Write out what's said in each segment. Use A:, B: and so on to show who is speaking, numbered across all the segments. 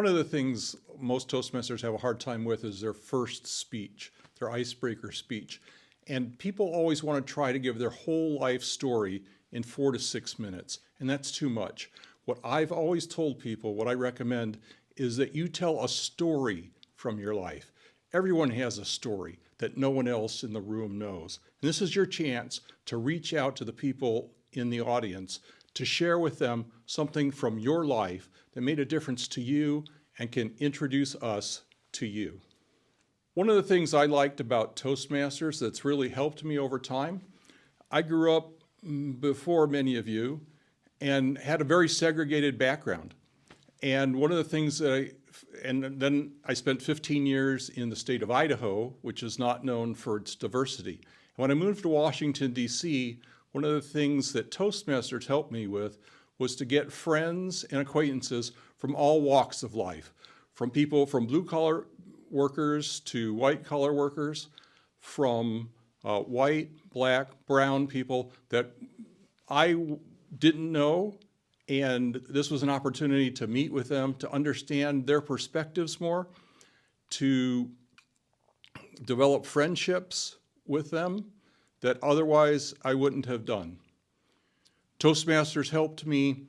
A: One of the things most Toastmasters have a hard time with is their first speech, their icebreaker speech. And people always want to try to give their whole life story in 4 to 6 minutes, and that's too much. What I've always told people, what I recommend, is that you tell a story from your life. Everyone has a story that no one else in the room knows. And this is your chance to reach out to the people in the audience to share with them something from your life that made a difference to you and can introduce us to you. One of the things I liked about Toastmasters that's really helped me over time, I grew up before many of you and had a very segregated background. And one of the things that and then I spent 15 years in the state of Idaho, which is not known for its diversity. And when I moved to Washington, D.C., one of the things that Toastmasters helped me with was to get friends and acquaintances from all walks of life, from people from blue-collar workers to white-collar workers, from white, black, brown people that I didn't know, and this was an opportunity to meet with them, to understand their perspectives more, to develop friendships with them that otherwise I wouldn't have done. Toastmasters helped me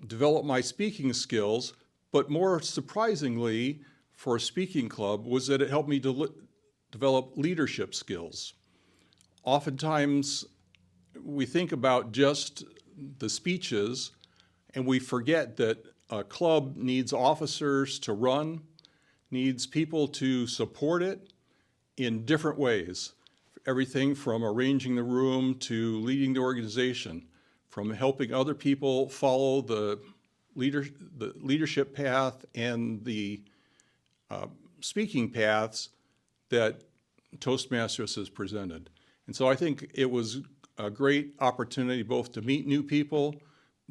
A: develop my speaking skills, but more surprisingly for a speaking club was that it helped me develop leadership skills. Oftentimes we think about just the speeches and we forget that a club needs officers to run, needs people to support it in different ways. Everything from arranging the room to leading the organization, from helping other people follow the leadership path and the speaking paths that Toastmasters has presented. And so I think it was a great opportunity both to meet new people,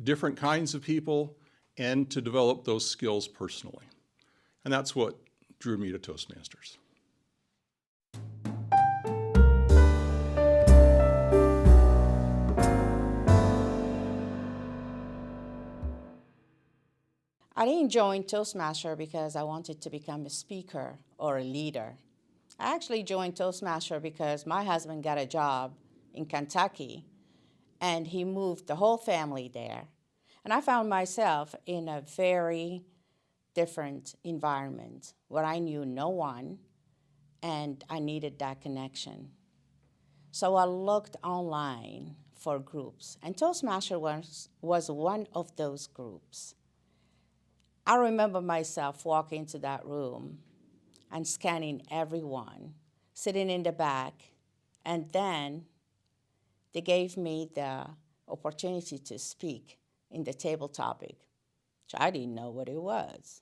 A: different kinds of people, and to develop those skills personally. And that's what drew me to Toastmasters.
B: I didn't join Toastmaster because I wanted to become a speaker or a leader. I actually joined Toastmaster because my husband got a job in Kentucky, and he moved the whole family there. And I found myself in a very different environment where I knew no one, and I needed that connection. So I looked online for groups, and Toastmaster was one of those groups. I remember myself walking into that room and scanning everyone, sitting in the back, and then they gave me the opportunity to speak in the table topic, which I didn't know what it was.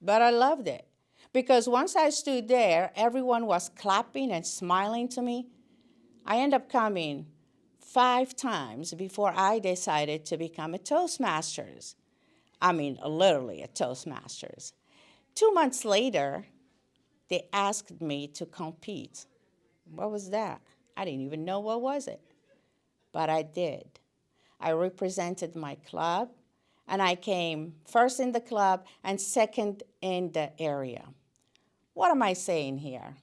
B: But I loved it, because once I stood there, everyone was clapping and smiling to me. I ended up coming 5 times before I decided to become a Toastmasters. I mean, literally a Toastmasters. 2 months later, they asked me to compete. What was that? I didn't even know what was it. But I did. I represented my club, and I came first in the club and second in the area. What am I saying here?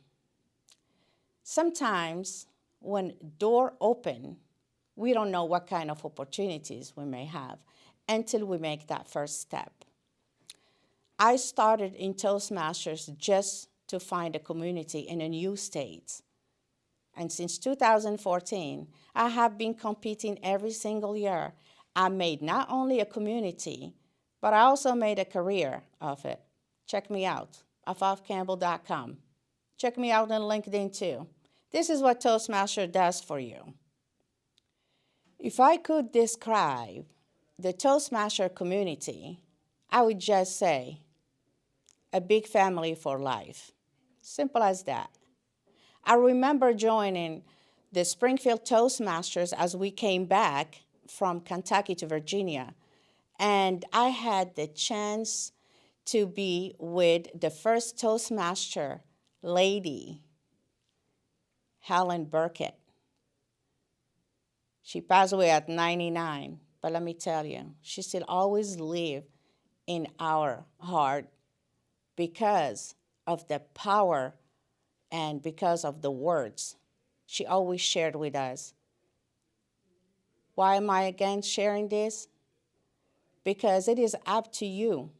B: Sometimes when door open, we don't know what kind of opportunities we may have until we make that first step. I started in Toastmasters just to find a community in a new state. And since 2014, I have been competing every single year. I made not only a community, but I also made a career of it. Check me out, afafcampbell.com. Check me out on LinkedIn too. This is what Toastmaster does for you. If I could describe the Toastmaster community, I would just say a big family for life. Simple as that. I remember joining the Springfield Toastmasters as we came back from Kentucky to Virginia, and I had the chance to be with the first Toastmaster lady, Helen Burkett. She passed away at 99, but let me tell you, she still always lived in our heart because of the power and because of the words she always shared with us. Why am I again sharing this? Because it is up to you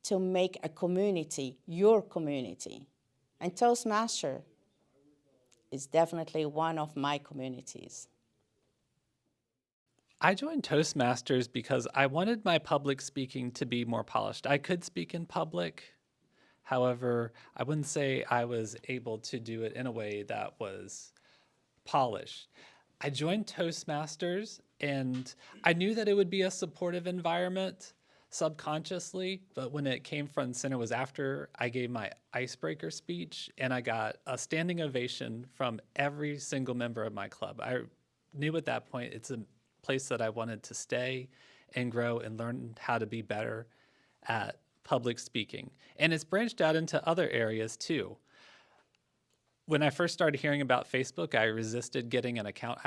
B: to make a community your community. And Toastmaster is definitely one of my communities.
C: I joined Toastmasters because I wanted my public speaking to be more polished. I could speak in public. However, I wouldn't say I was able to do it in a way that was polished. I joined Toastmasters and I knew that it would be a supportive environment subconsciously, but when it came front and center was after I gave my icebreaker speech and I got a standing ovation from every single member of my club. I knew at that point it's a place that I wanted to stay and grow and learn how to be better at public speaking. And it's branched out into other areas too. When I first started hearing about Facebook, I resisted getting an account.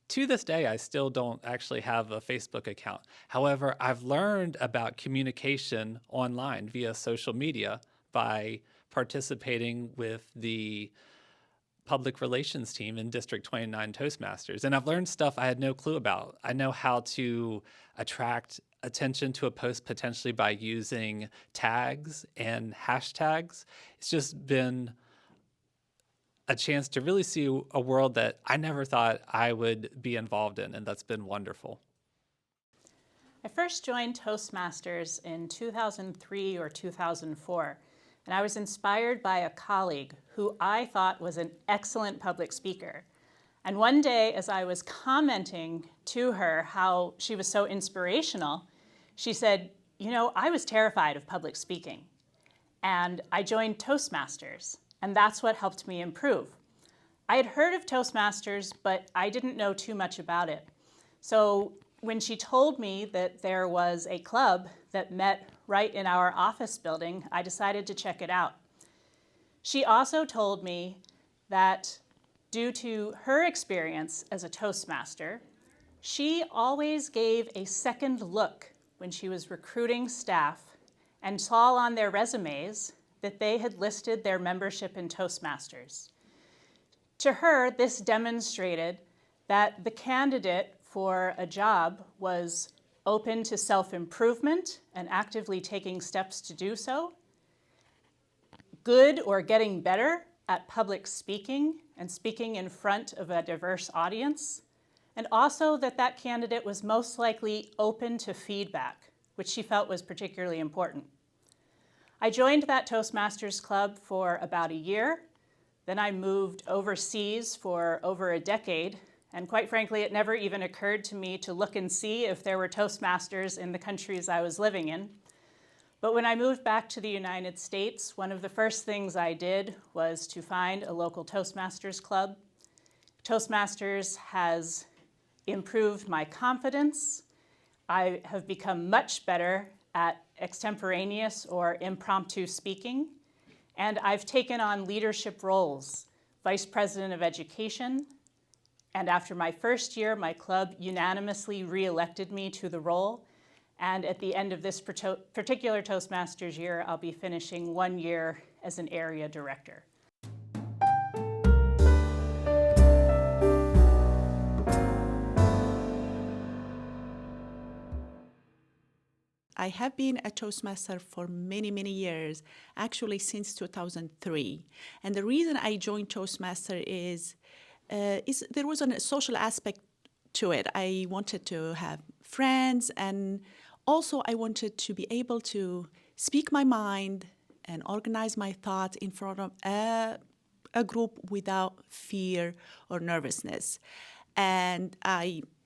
C: To this day, I still don't actually have a Facebook account. However, I've learned about communication online via social media by participating with the public relations team in District 29 Toastmasters. And I've learned stuff I had no clue about. I know how to attract attention to a post potentially by using tags and hashtags. It's just been a chance to really see a world that I never thought I would be involved in, and that's been wonderful.
D: I first joined Toastmasters in 2003 or 2004, and I was inspired by a colleague who I thought was an excellent public speaker. And one day, as I was commenting to her how she was so inspirational, she said, "You know, I was terrified of public speaking, and I joined Toastmasters. And that's what helped me improve." I had heard of Toastmasters, but I didn't know too much about it. So when she told me that there was a club that met right in our office building, I decided to check it out. She also told me that due to her experience as a Toastmaster, she always gave a second look when she was recruiting staff and saw on their resumes that they had listed their membership in Toastmasters. To her, this demonstrated that the candidate for a job was open to self-improvement and actively taking steps to do so, good or getting better at public speaking and speaking in front of a diverse audience, and also that that candidate was most likely open to feedback, which she felt was particularly important. I joined that Toastmasters Club for about a year. Then I moved overseas for over a decade. And quite frankly, it never even occurred to me to look and see if there were Toastmasters in the countries I was living in. But when I moved back to the United States, one of the first things I did was to find a local Toastmasters club. Toastmasters has improved my confidence. I have become much better at extemporaneous or impromptu speaking, and I've taken on leadership roles, Vice President of Education, and after my first year, my club unanimously re-elected me to the role, and at the end of this particular Toastmasters year, I'll be finishing 1 year as an area director.
E: I have been a Toastmaster for many, many years, actually since 2003. And the reason I joined Toastmaster is there was a social aspect to it. I wanted to have friends, and also I wanted to be able to speak my mind and organize my thoughts in front of a group without fear or nervousness. And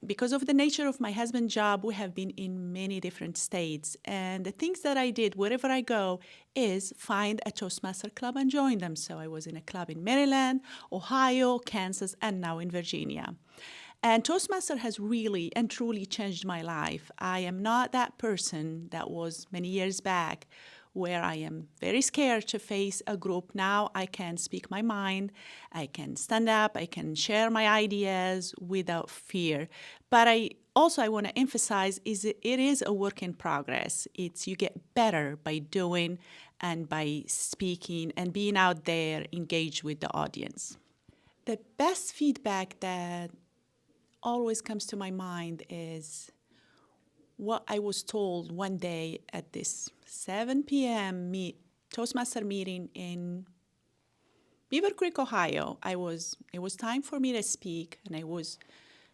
E: because of the nature of my husband's job, we have been in many different states. And the things that I did wherever I go is find a Toastmaster club and join them. So I was in a club in Maryland, Ohio, Kansas, and now in Virginia. And Toastmaster has really and truly changed my life. I am not that person that was many years back where I am very scared to face a group. Now I can speak my mind, I can stand up, I can share my ideas without fear. But I also I want to emphasize is it is a work in progress. You get better by doing and by speaking and being out there engaged with the audience. The best feedback that always comes to my mind is what I was told one day at this 7 p.m. Toastmaster meeting in Beaver Creek, Ohio. It was time for me to speak, and I was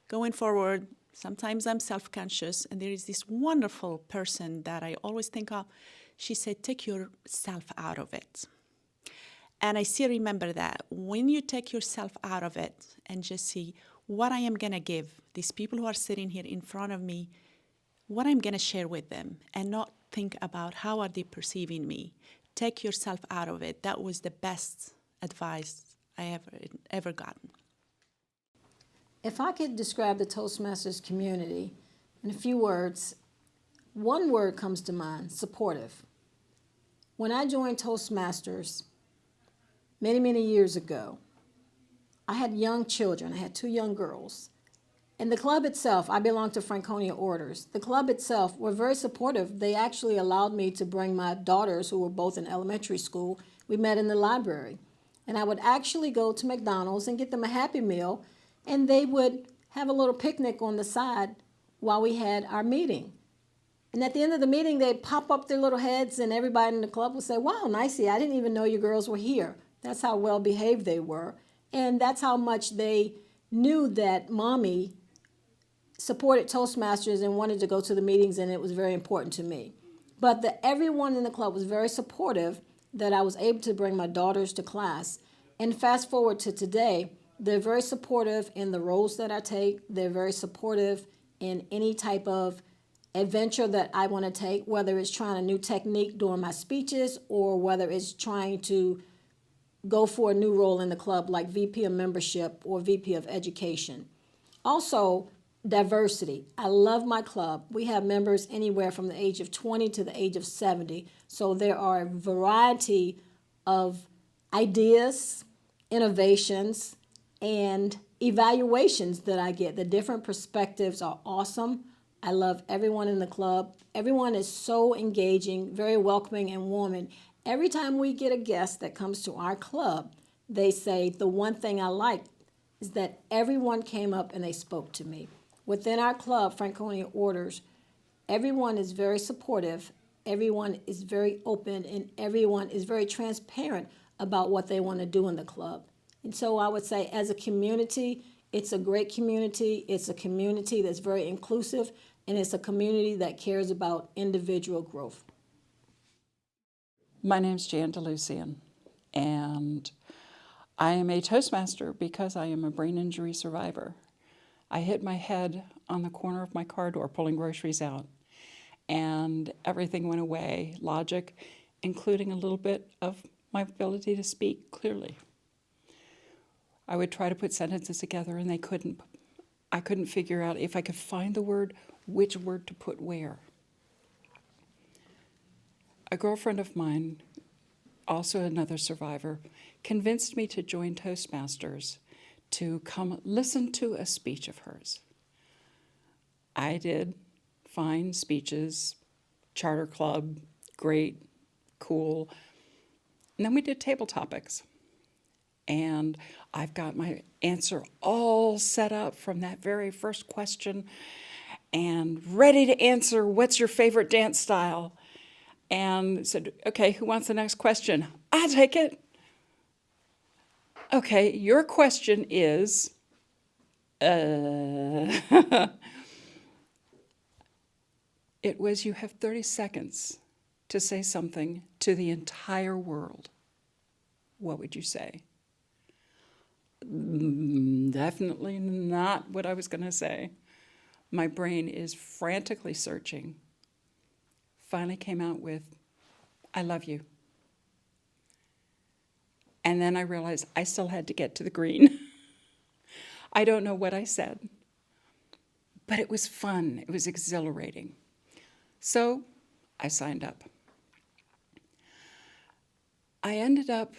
E: going forward. Sometimes I'm self-conscious, and there is this wonderful person that I always think of. She said, take yourself out of it. And I still remember that. When you take yourself out of it and just see what I am going to give these people who are sitting here in front of me, what I'm going to share with them, and not think about how are they perceiving me. Take yourself out of it. That was the best advice I ever gotten.
F: If I could describe the Toastmasters community in a few words, one word comes to mind: supportive. When I joined Toastmasters many, many years ago, I had young children. I had 2 young girls. And the club itself, I belong to Franconia Orders. The club itself were very supportive. They actually allowed me to bring my daughters, who were both in elementary school. We met in the library. And I would actually go to McDonald's and get them a Happy Meal, and they would have a little picnic on the side while we had our meeting. And at the end of the meeting, they'd pop up their little heads, and everybody in the club would say, wow, Nicie, I didn't even know you girls were here. That's how well behaved they were. And that's how much they knew that Mommy supported Toastmasters and wanted to go to the meetings, and it was very important to me. But everyone in the club was very supportive that I was able to bring my daughters to class. And fast forward to today, they're very supportive in the roles that I take. They're very supportive in any type of adventure that I want to take, whether it's trying a new technique during my speeches or whether it's trying to go for a new role in the club like VP of Membership or VP of Education. Also, diversity. I love my club. We have members anywhere from the age of 20 to the age of 70. So there are a variety of ideas, innovations, and evaluations that I get. The different perspectives are awesome. I love everyone in the club. Everyone is so engaging, very welcoming and warming. Every time we get a guest that comes to our club, they say the one thing I like is that everyone came up and they spoke to me. Within our club, Franconia Orders, everyone is very supportive, everyone is very open, and everyone is very transparent about what they want to do in the club. And so I would say as a community, it's a great community. It's a community that's very inclusive, and it's a community that cares about individual growth.
G: My name's Jan DeLucien, and I am a Toastmaster because I am a brain injury survivor. I hit my head on the corner of my car door pulling groceries out, and everything went away, logic, including a little bit of my ability to speak clearly. I would try to put sentences together, and I couldn't figure out if I could find the word, which word to put where. A girlfriend of mine, also another survivor, convinced me to join Toastmasters to come listen to a speech of hers. I did fine speeches, charter club, great, cool. And then we did table topics. And I've got my answer all set up from that very first question and ready to answer, what's your favorite dance style? And said, okay, who wants the next question? I'll take it. Okay, your question is, it was, you have 30 seconds to say something to the entire world. What would you say? Definitely not what I was going to say. My brain is frantically searching. Finally came out with, I love you. And then I realized I still had to get to the green. I don't know what I said, but it was fun. It was exhilarating. So I signed up. I ended up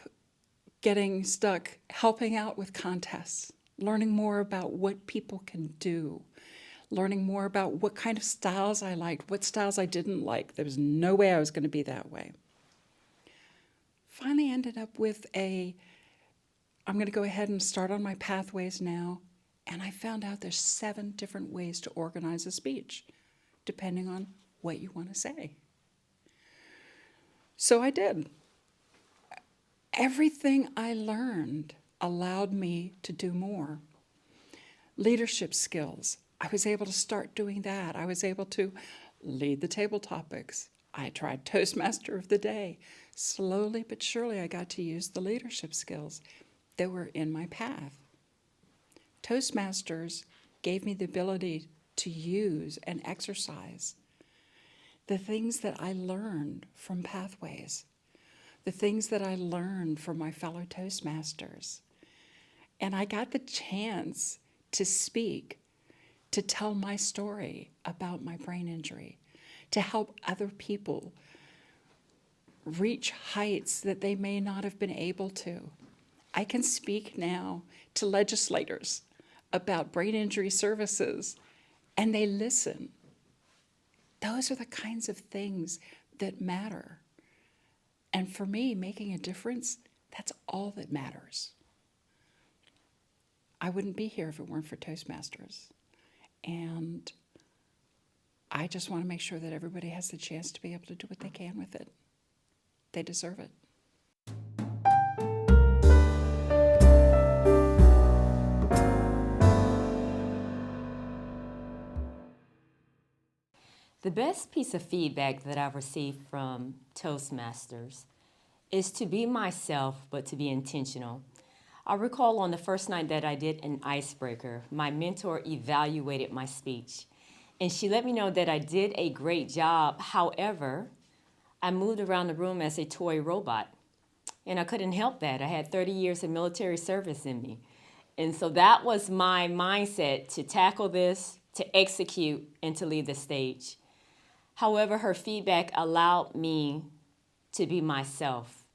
G: getting stuck helping out with contests, learning more about what people can do, learning more about what kind of styles I liked, what styles I didn't like. There was no way I was going to be that way. Finally ended up with I'm going to go ahead and start on my pathways now, and I found out there's 7 different ways to organize a speech, depending on what you want to say. So I did. Everything I learned allowed me to do more. Leadership skills, I was able to start doing that. I was able to lead the table topics. I tried Toastmaster of the Day. Slowly but surely, I got to use the leadership skills that were in my path. Toastmasters gave me the ability to use and exercise the things that I learned from pathways, the things that I learned from my fellow Toastmasters. And I got the chance to speak, to tell my story about my brain injury, to help other people reach heights that they may not have been able to. I can speak now to legislators about brain injury services, and they listen. Those are the kinds of things that matter. And for me, making a difference, that's all that matters. I wouldn't be here if it weren't for Toastmasters. And I just want to make sure that everybody has the chance to be able to do what they can with it. They deserve it.
H: The best piece of feedback that I've received from Toastmasters is to be myself, but to be intentional. I recall on the first night that I did an icebreaker, my mentor evaluated my speech, and she let me know that I did a great job. However, I moved around the room as a toy robot, and I couldn't help that. I had 30 years of military service in me. And so that was my mindset, to tackle this, to execute, and to lead the stage. However, her feedback allowed me to be myself.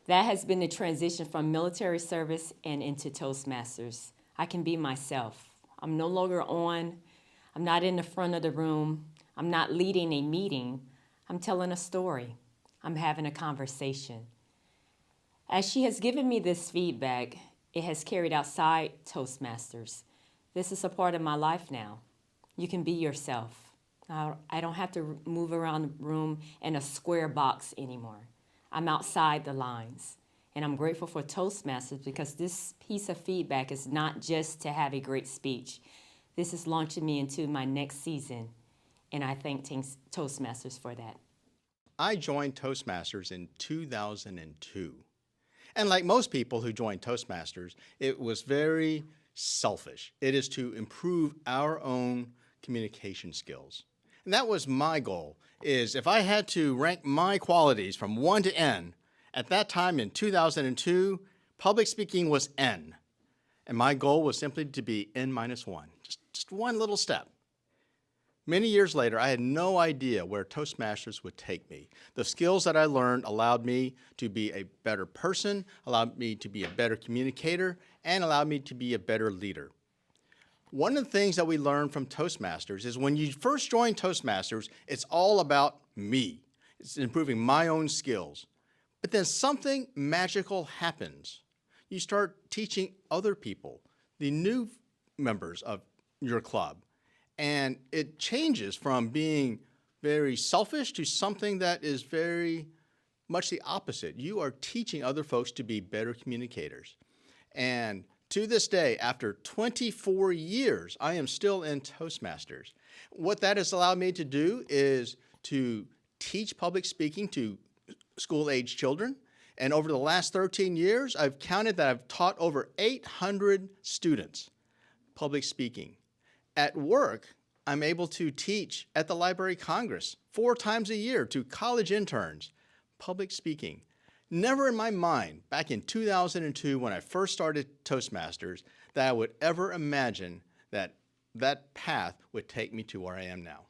H: That has been the transition from military service and into Toastmasters. I can be myself. I'm no longer on. I'm not in the front of the room. I'm not leading a meeting. I'm telling a story. I'm having a conversation. As she has given me this feedback, it has carried outside Toastmasters. This is a part of my life now. You can be yourself. I don't have to move around the room in a square box anymore. I'm outside the lines. And I'm grateful for Toastmasters because this piece of feedback is not just to have a great speech. This is launching me into my next season, and I thank Toastmasters for that.
I: I joined Toastmasters in 2002. And like most people who join Toastmasters, it was very selfish. It is to improve our own communication skills. And that was my goal, is if I had to rank my qualities from 1 to N, at that time in 2002, public speaking was N. And my goal was simply to be N-1, just one little step. Many years later, I had no idea where Toastmasters would take me. The skills that I learned allowed me to be a better person, allowed me to be a better communicator, and allowed me to be a better leader. One of the things that we learned from Toastmasters is when you first join Toastmasters, it's all about me. It's improving my own skills. But then something magical happens. You start teaching other people, the new members of your club. And it changes from being very selfish to something that is very much the opposite. You are teaching other folks to be better communicators. And to this day, after 24 years, I am still in Toastmasters. What that has allowed me to do is to teach public speaking to school-age children. And over the last 13 years, I've counted that I've taught over 800 students public speaking. At work, I'm able to teach at the Library of Congress 4 times a year to college interns public speaking. Never in my mind, back in 2002 when I first started Toastmasters, that I would ever imagine that that path would take me to where I am now.